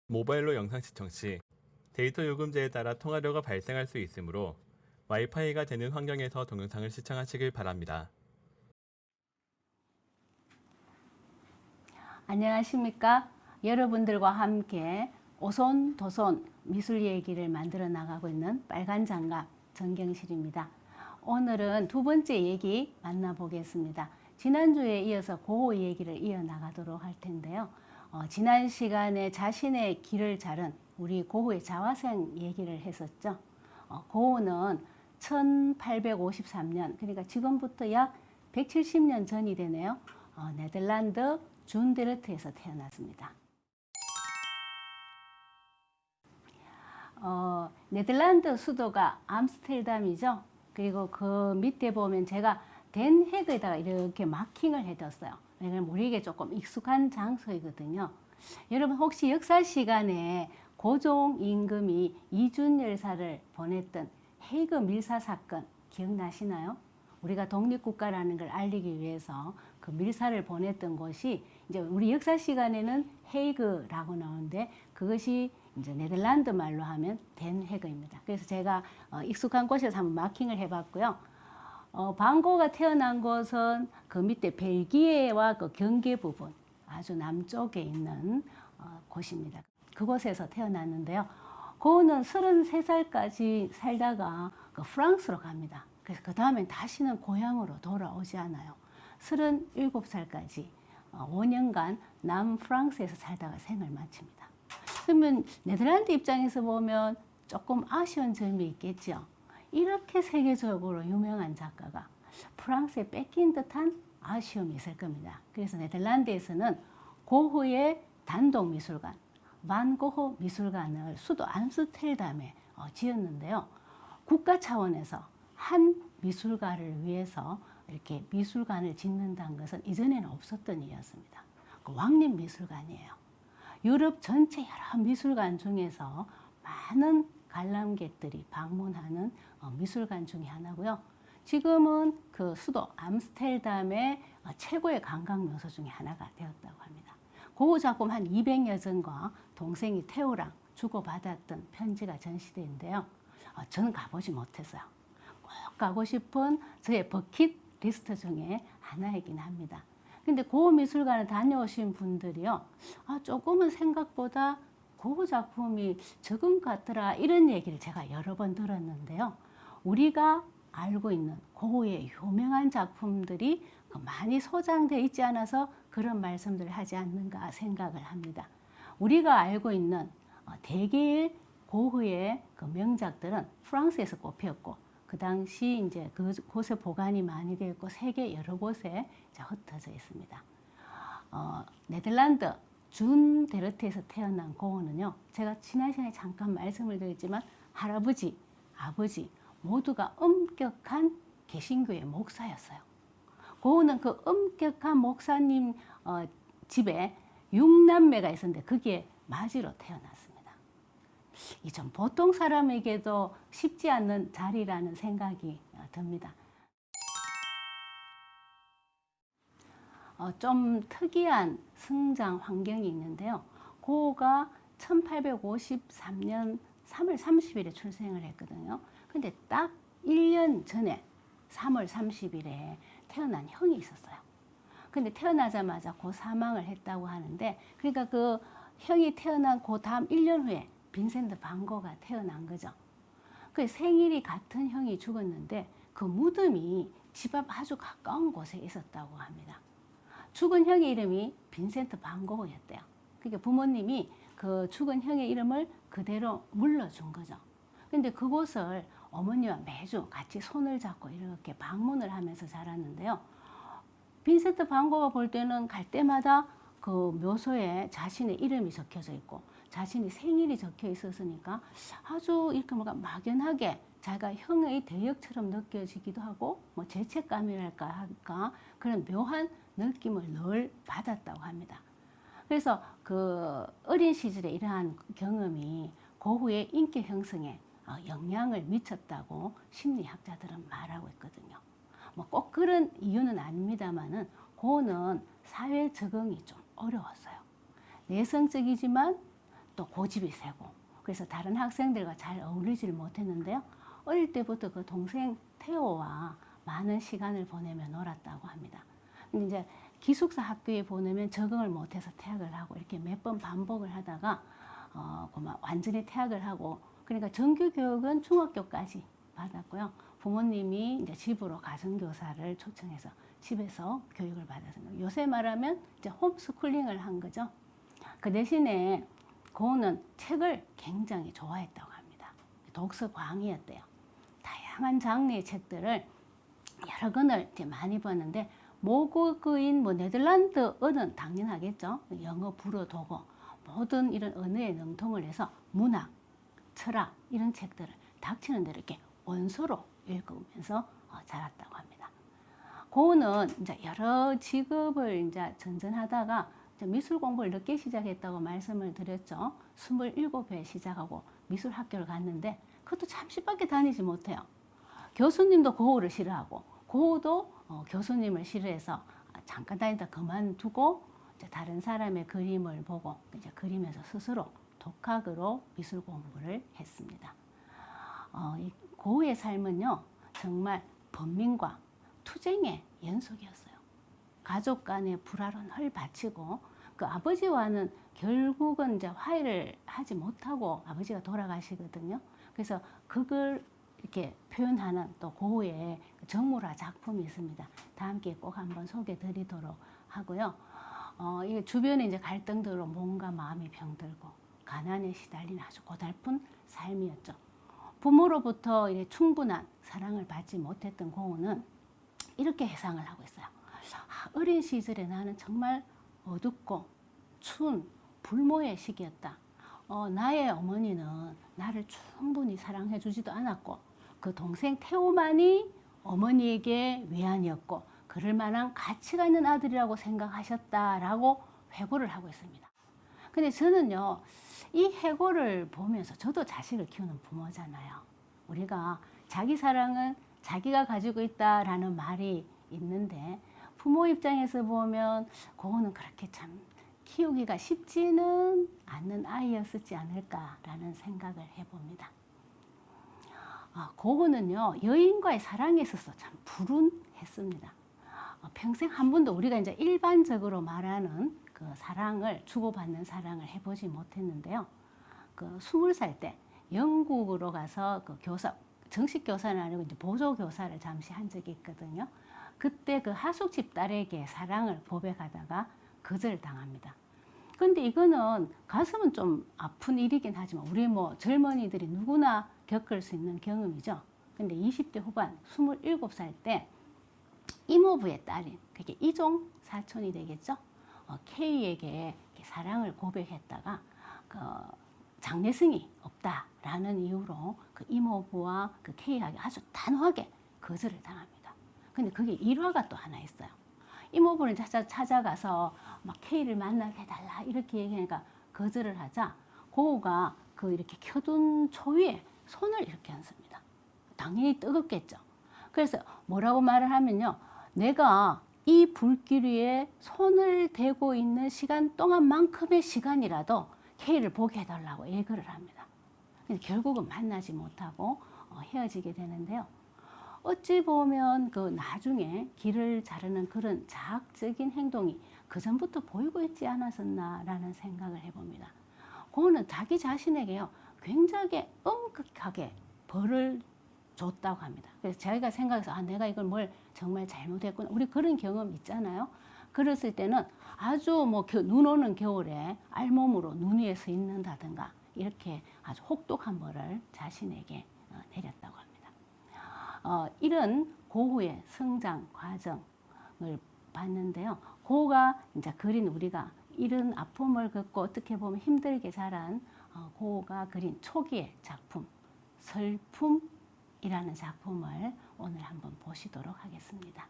모바일로 영상 시청 시 데이터 요금제에 따라 통화료가 발생할 수 있으므로 와이파이가 되는 환경에서 동영상을 시청하시길 바랍니다. 안녕하십니까? 여러분들과 함께 오손도손 미술 얘기를 만들어 나가고 있는 빨간장갑 정경실입니다. 오늘은 두 번째 얘기 만나보겠습니다. 지난주에 이어서 고호 얘기를 이어나가도록 할 텐데요. 지난 시간에 자신의 길을 자른 우리 고호의 자화생 얘기를 했었죠. 고호는 1853년, 그러니까 지금부터 약 170년 전이 되네요. 네덜란드 준데르트에서 태어났습니다. 네덜란드 수도가 암스테르담이죠. 그리고 그 밑에 보면 제가 덴 헤그에다가 이렇게 마킹을 해뒀어요. 왜냐면 우리에게 조금 익숙한 장소이거든요. 여러분 혹시 역사 시간에 고종 임금이 이준 열사를 보냈던 헤이그 밀사 사건 기억나시나요? 우리가 독립국가라는 걸 알리기 위해서 그 밀사를 보냈던 곳이 이제 우리 역사 시간에는 헤이그라고 나오는데 그것이 이제 네덜란드 말로 하면 덴 헤그입니다. 그래서 제가 익숙한 곳에서 한번 마킹을 해봤고요. 방고가 태어난 곳은 그 밑에 벨기에와 그 경계 부분 아주 남쪽에 있는 곳입니다. 그곳에서 태어났는데요. 고우는 33살까지 살다가 그 프랑스로 갑니다. 그래서 그 다음엔 다시는 고향으로 돌아오지 않아요. 37살까지 5년간 남프랑스에서 살다가 생을 마칩니다. 그러면 네덜란드 입장에서 보면 조금 아쉬운 점이 있겠죠. 이렇게 세계적으로 유명한 작가가 프랑스에 뺏긴 듯한 아쉬움이 있을 겁니다. 그래서 네덜란드에서는 고흐의 단독 미술관, 반 고흐 미술관을 수도 암스테르담에 지었는데요. 국가 차원에서 한 미술가를 위해서 이렇게 미술관을 짓는다는 것은 이전에는 없었던 일이었습니다. 그 왕립 미술관이에요. 유럽 전체 여러 미술관 중에서 많은 관람객들이 방문하는 미술관 중에 하나고요. 지금은 그 수도 암스테르담의 최고의 관광 명소 중에 하나가 되었다고 합니다. 그 작품 한 200여 점과 동생이 테오랑 주고받았던 편지가 전시되는데요. 저는 가보지 못했어요. 꼭 가고 싶은 저의 버킷 리스트 중에 하나이긴 합니다. 근데 고 미술관을 다녀오신 분들이요, 조금은 생각보다 고 작품이 적은 것 같더라 이런 얘기를 제가 여러 번 들었는데요. 우리가 알고 있는 고흐의 유명한 작품들이 많이 소장되어 있지 않아서 그런 말씀들을 하지 않는가 생각을 합니다. 우리가 알고 있는 대개의 고흐의 그 명작들은 프랑스에서 꼽혔고 그 당시 이제 그곳에 보관이 많이 되어 있고 세계 여러 곳에 흩어져 있습니다. 네덜란드 준데르트에서 태어난 고흐는요, 제가 지난 시간에 잠깐 말씀을 드렸지만 할아버지, 아버지 모두가 엄격한 개신교의 목사였어요. 고흐는 그 엄격한 목사님 집에 6남매가 있었는데 거기에 맞이로 태어났습니다. 이 좀 보통 사람에게도 쉽지 않는 자리라는 생각이 듭니다. 좀 특이한 성장 환경이 있는데요. 고흐가 1853년 3월 30일에 출생을 했거든요. 근데 딱 1년 전에 3월 30일에 태어난 형이 있었어요. 근데 태어나자마자 고 사망을 했다고 하는데, 그러니까 그 형이 태어난 그 다음 1년 후에 빈센트 반 고흐가 태어난 거죠. 그 생일이 같은 형이 죽었는데 그 무덤이 집 앞 아주 가까운 곳에 있었다고 합니다. 죽은 형의 이름이 빈센트 반 고흐였대요. 그러니까 부모님이 그 죽은 형의 이름을 그대로 물려준 거죠. 근데 그곳을 어머니와 매주 같이 손을 잡고 이렇게 방문을 하면서 자랐는데요. 빈센트 반 고흐가 볼 때는 갈 때마다 그 묘소에 자신의 이름이 적혀져 있고 자신이 생일이 적혀 있었으니까 아주 이렇게 뭔가 막연하게 자기가 형의 대역처럼 느껴지기도 하고 뭐 죄책감이랄까 할까 그런 묘한 느낌을 늘 받았다고 합니다. 그래서 그 어린 시절에 이러한 경험이 고흐의 인격 형성에 영향을 미쳤다고 심리학자들은 말하고 있거든요. 뭐 꼭 그런 이유는 아닙니다만은 고는 사회 적응이 좀 어려웠어요. 내성적이지만 또 고집이 세고 그래서 다른 학생들과 잘 어울리지를 못했는데요. 어릴 때부터 그 동생 태호와 많은 시간을 보내며 놀았다고 합니다. 근데 이제 기숙사 학교에 보내면 적응을 못해서 퇴학을 하고 이렇게 몇 번 반복을 하다가 완전히 퇴학을 하고 그러니까 정규 교육은 중학교까지 받았고요. 부모님이 이제 집으로 가정교사를 초청해서 집에서 교육을 받았습니다. 요새 말하면 이제 홈스쿨링을 한 거죠. 그 대신에 고은은 책을 굉장히 좋아했다고 합니다. 독서광이었대요. 다양한 장르의 책들을 여러 권을 이제 많이 봤는데 모국어인 뭐 네덜란드어는 당연하겠죠. 영어, 불어, 독어 모든 이런 언어에 능통을 해서 문학, 철학 이런 책들을 닥치는 대로 이렇게 원서로 읽으면서 자랐다고 합니다. 고은은 이제 여러 직업을 이제 전전하다가 이제 미술 공부를 늦게 시작했다고 말씀을 드렸죠. 27에 시작하고 미술 학교를 갔는데 그것도 잠시밖에 다니지 못해요. 교수님도 고우를 싫어하고 고우도 교수님을 싫어해서 잠깐 다니다 그만두고 이제 다른 사람의 그림을 보고 이제 그리면서 스스로 독학으로 미술 공부를 했습니다. 이 고우의 삶은요 정말 번민과 투쟁의 연속이었어요. 가족 간의 불화로 늘 바치고 그 아버지와는 결국은 이제 화해를 하지 못하고 아버지가 돌아가시거든요. 그래서 그걸 이렇게 표현하는 또 고우의 정물화 작품이 있습니다. 다 함께 꼭 한번 소개해 드리도록 하고요. 이 주변에 이제 갈등들로 몸과 마음이 병들고 가난에 시달린 아주 고달픈 삶이었죠. 부모로부터 이제 충분한 사랑을 받지 못했던 고우는 이렇게 해상을 하고 있어요. 어린 시절에 나는 정말 어둡고 추운 불모의 시기였다. 나의 어머니는 나를 충분히 사랑해 주지도 않았고 그 동생 태호만이 어머니에게 외환이었고 그럴 만한 가치가 있는 아들이라고 생각하셨다라고 회고를 하고 있습니다. 근데 저는요 이 회고를 보면서 저도 자식을 키우는 부모잖아요. 우리가 자기 사랑은 자기가 가지고 있다라는 말이 있는데 부모 입장에서 보면 고은은 그렇게 참 키우기가 쉽지는 않는 아이였었지 않을까라는 생각을 해봅니다. 고은은요 여인과의 사랑에 있어서 참 불운했습니다. 평생 한 번도 우리가 이제 일반적으로 말하는 그 사랑을 주고받는 사랑을 해보지 못했는데요. 그 20살 때 영국으로 가서 그 교사 정식 교사는 아니고 이제 보조 교사를 잠시 한 적이 있거든요. 그때 그 하숙집 딸에게 사랑을 고백하다가 거절당합니다. 근데 이거는 가슴은 좀 아픈 일이긴 하지만 우리 뭐 젊은이들이 누구나 겪을 수 있는 경험이죠. 근데 20대 후반 27살 때 이모부의 딸인 그게 이종 사촌이 되겠죠. K에게 사랑을 고백했다가 그 장래성이 없다라는 이유로 그 이모부와 그 K에게 아주 단호하게 거절을 당합니다. 근데 그게 일화가 또 하나 있어요. 이모부를 찾아가서 막 K를 만나게 해달라 이렇게 얘기하니까 거절을 하자 고우가 그 이렇게 켜둔 초위에 손을 이렇게 얹습니다. 당연히 뜨겁겠죠. 그래서 뭐라고 말을 하면요. 내가 이 불길 위에 손을 대고 있는 시간 동안만큼의 시간이라도 K를 보게 해달라고 애걸을 합니다. 결국은 만나지 못하고 헤어지게 되는데요. 어찌 보면 그 나중에 길을 자르는 그런 자학적인 행동이 그전부터 보이고 있지 않았었나라는 생각을 해봅니다. 고은은 자기 자신에게요 굉장히 엄격하게 벌을 줬다고 합니다. 그래서 자기가 생각해서 내가 이걸 뭘 정말 잘못했구나. 우리 그런 경험 있잖아요. 그랬을 때는 아주 뭐 눈 오는 겨울에 알몸으로 눈 위에 서 있는다든가 이렇게 아주 혹독한 벌을 자신에게 내렸다고 합니다. 이런 고우의 성장 과정을 봤는데요. 고우가 이제 그린 우리가 이런 아픔을 겪고 어떻게 보면 힘들게 자란 고우가 그린 초기의 작품 설품이라는 작품을 오늘 한번 보시도록 하겠습니다.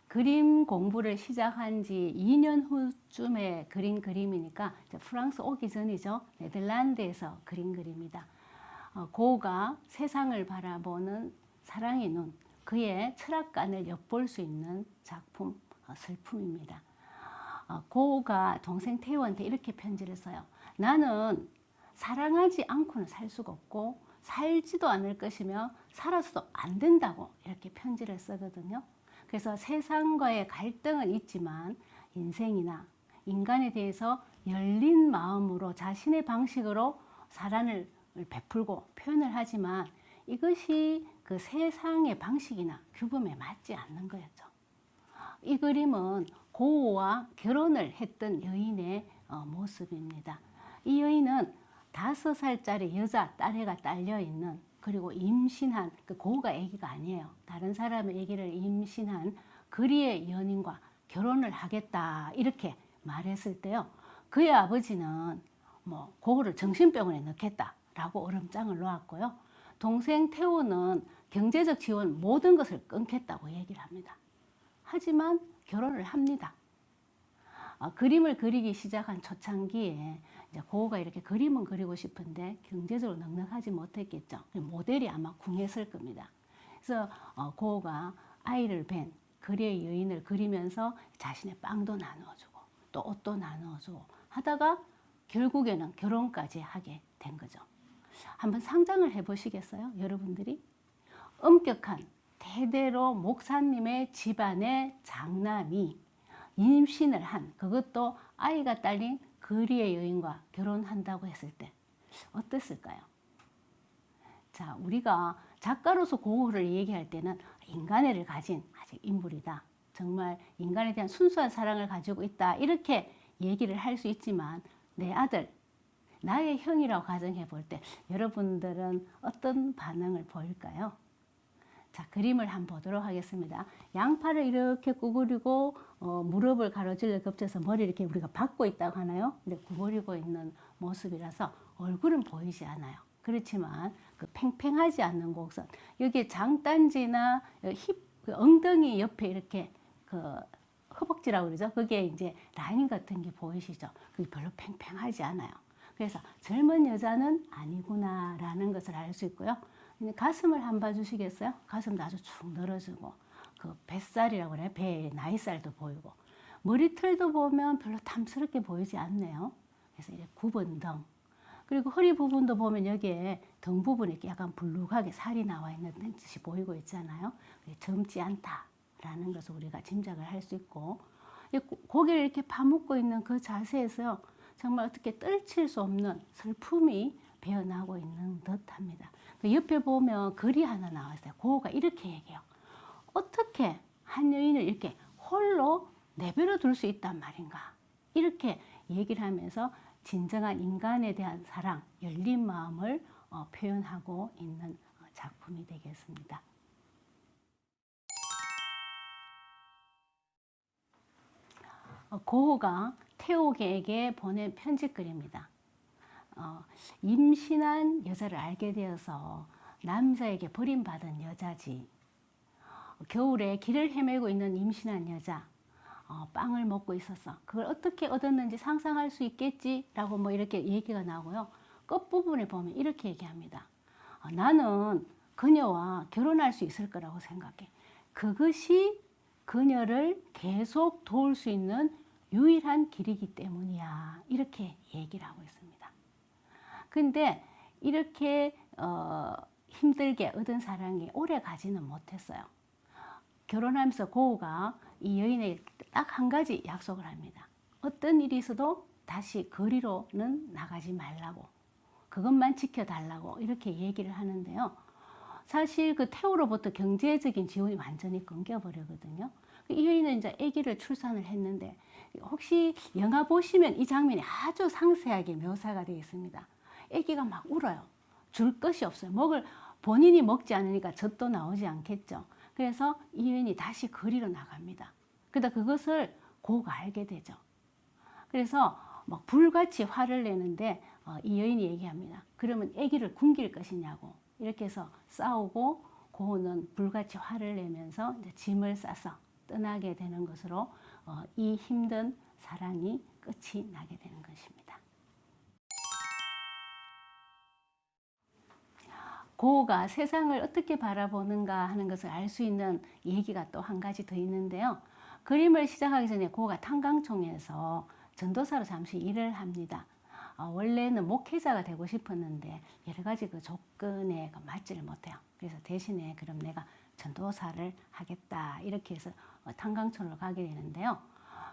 그림 공부를 시작한 지 2년 후쯤에 그린 그림이니까 프랑스 오기 전이죠. 네덜란드에서 그린 그림이다. 고우가 세상을 바라보는 사랑의 눈, 그의 철학관을 엿볼 수 있는 작품, 슬픔입니다. 고우가 동생 태우한테 이렇게 편지를 써요. 나는 사랑하지 않고는 살 수가 없고 살지도 않을 것이며 살아서도 안 된다고 이렇게 편지를 쓰거든요. 그래서 세상과의 갈등은 있지만 인생이나 인간에 대해서 열린 마음으로 자신의 방식으로 사랑을 베풀고 표현을 하지만 이것이 그 세상의 방식이나 규범에 맞지 않는 거였죠. 이 그림은 고우와 결혼을 했던 여인의 모습입니다. 이 여인은 5살짜리 여자 딸애가 딸려 있는, 그리고 임신한, 그 고우가 아기가 아니에요. 다른 사람의 아기를 임신한 거리의 연인과 결혼을 하겠다 이렇게 말했을 때요. 그의 아버지는 뭐 고우를 정신병원에 넣겠다라고 얼음장을 놓았고요. 동생 태우는 경제적 지원 모든 것을 끊겠다고 얘기를 합니다. 하지만 결혼을 합니다. 그림을 그리기 시작한 초창기에 이제 고우가 이렇게 그림은 그리고 싶은데 경제적으로 넉넉하지 못했겠죠. 모델이 아마 궁했을 겁니다. 그래서 고우가 아이를 뵌 거리의 여인을 그리면서 자신의 빵도 나누어주고 또 옷도 나누어주고 하다가 결국에는 결혼까지 하게 된 거죠. 한번 상상을 해보시겠어요? 여러분들이? 엄격한 대대로 목사님의 집안의 장남이 임신을 한, 그것도 아이가 딸린 거리의 여인과 결혼한다고 했을 때 어땠을까요? 자, 우리가 작가로서 고우를 얘기할 때는 인간애를 가진 아직 인물이다. 정말 인간에 대한 순수한 사랑을 가지고 있다. 이렇게 얘기를 할 수 있지만 내 아들, 나의 형이라고 가정해 볼 때 여러분들은 어떤 반응을 보일까요? 자, 그림을 한번 보도록 하겠습니다. 양팔을 이렇게 구부리고 무릎을 가로질러 겹쳐서 머리를 이렇게 우리가 박고 있다고 하나요? 근데 구부리고 있는 모습이라서 얼굴은 보이지 않아요. 그렇지만 그 팽팽하지 않는 곡선, 여기에 장단지나 그 엉덩이 옆에 이렇게 그 허벅지라고 그러죠. 그게 이제 라인 같은 게 보이시죠? 그게 별로 팽팽하지 않아요. 그래서 젊은 여자는 아니구나라는 것을 알 수 있고요. 가슴을 한번 봐주시겠어요? 가슴도 아주 축 늘어지고 그 뱃살이라고 그래요. 배 나이살도 보이고 머리털도 보면 별로 탐스럽게 보이지 않네요. 그래서 이제 굽은 등, 그리고 허리 부분도 보면 여기에 등 부분에 약간 불룩하게 살이 나와 있는 듯이 보이고 있잖아요. 젊지 않다라는 것을 우리가 짐작을 할 수 있고, 고개를 이렇게 파묻고 있는 그 자세에서 정말 어떻게 떨칠 수 없는 슬픔이 배어나고 있는 듯합니다. 그 옆에 보면 글이 하나 나와 있어요. 고우가 이렇게 얘기해요. 어떻게 한 여인을 이렇게 홀로 내버려 둘 수 있단 말인가? 이렇게 얘기를 하면서 진정한 인간에 대한 사랑, 열린 마음을 표현하고 있는 작품이 되겠습니다. 고우가 태옥에게 보낸 편지글입니다. 임신한 여자를 알게 되어서 남자에게 버림받은 여자지. 겨울에 길을 헤매고 있는 임신한 여자, 빵을 먹고 있었어. 그걸 어떻게 얻었는지 상상할 수 있겠지라고 뭐 이렇게 얘기가 나오고요. 끝부분에 보면 이렇게 얘기합니다. 나는 그녀와 결혼할 수 있을 거라고 생각해. 그것이 그녀를 계속 도울 수 있는 유일한 길이기 때문이야. 이렇게 얘기를 하고 있습니다. 근데 이렇게 힘들게 얻은 사랑이 오래 가지는 못했어요. 결혼하면서 고우가 이 여인에게 딱 한 가지 약속을 합니다. 어떤 일이 있어도 다시 거리로는 나가지 말라고, 그것만 지켜달라고 이렇게 얘기를 하는데요. 사실 그 태우로부터 경제적인 지원이 완전히 끊겨버리거든요. 이 여인은 이제 아기를 출산을 했는데, 혹시 영화 보시면 이 장면이 아주 상세하게 묘사가 되어 있습니다. 아기가 막 울어요. 줄 것이 없어요. 본인이 먹지 않으니까 젖도 나오지 않겠죠. 그래서 이 여인이 다시 거리로 나갑니다. 그러다 그것을 고우가 알게 되죠. 그래서 막 불같이 화를 내는데 이 여인이 얘기합니다. 그러면 아기를 굶길 것이냐고. 이렇게 해서 싸우고 고우는 불같이 화를 내면서 이제 짐을 싸서 떠나게 되는 것으로 이 힘든 사랑이 끝이 나게 되는 것입니다. 고우가 세상을 어떻게 바라보는가 하는 것을 알 수 있는 얘기가 또 한 가지 더 있는데요. 그림을 시작하기 전에 고우가 탄광총에서 전도사로 잠시 일을 합니다. 원래는 목회자가 되고 싶었는데 여러 가지 그 조건에 맞지를 못해요. 그래서 대신에 그럼 내가 전도사를 하겠다 이렇게 해서 탄광촌으로 가게 되는데요.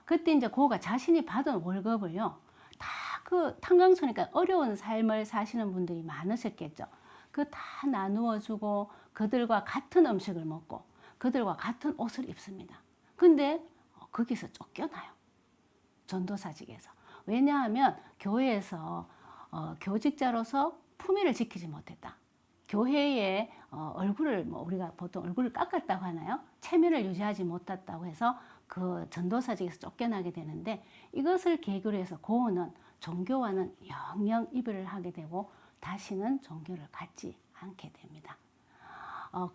그때 이제 고우가 자신이 받은 월급을요, 다 그 탄광촌이니까 어려운 삶을 사시는 분들이 많으셨겠죠. 그 다 나누어 주고 그들과 같은 음식을 먹고 그들과 같은 옷을 입습니다. 근데 거기서 쫓겨나요. 전도사직에서. 왜냐하면 교회에서 교직자로서 품위를 지키지 못했다. 교회의 얼굴을 우리가 보통 얼굴을 깎았다고 하나요? 체면을 유지하지 못했다고 해서 그 전도사직에서 쫓겨나게 되는데, 이것을 계기로 해서 고우는 종교와는 영영 이별을 하게 되고 다시는 종교를 갖지 않게 됩니다.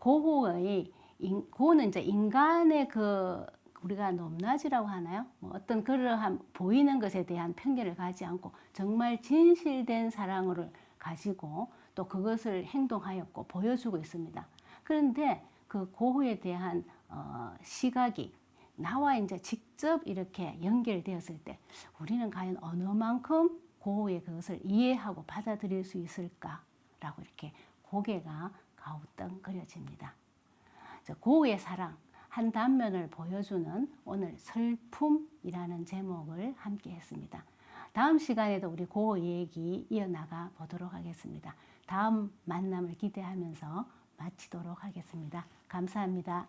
고우는 이제 인간의 그 우리가 높낮이라고 하나요? 어떤 그러한 보이는 것에 대한 편견을 가지 않고 정말 진실된 사랑을 가지고 또 그것을 행동하였고 보여주고 있습니다. 그런데 그 고우에 대한 시각이 나와 이제 직접 이렇게 연결되었을 때 우리는 과연 어느 만큼 고우의 그것을 이해하고 받아들일 수 있을까라고 이렇게 고개가 가우뚱거려집니다. 고우의 사랑 한 단면을 보여주는 오늘 슬픔이라는 제목을 함께 했습니다. 다음 시간에도 우리 고우 얘기 이어나가 보도록 하겠습니다. 다음 만남을 기대하면서 마치도록 하겠습니다. 감사합니다.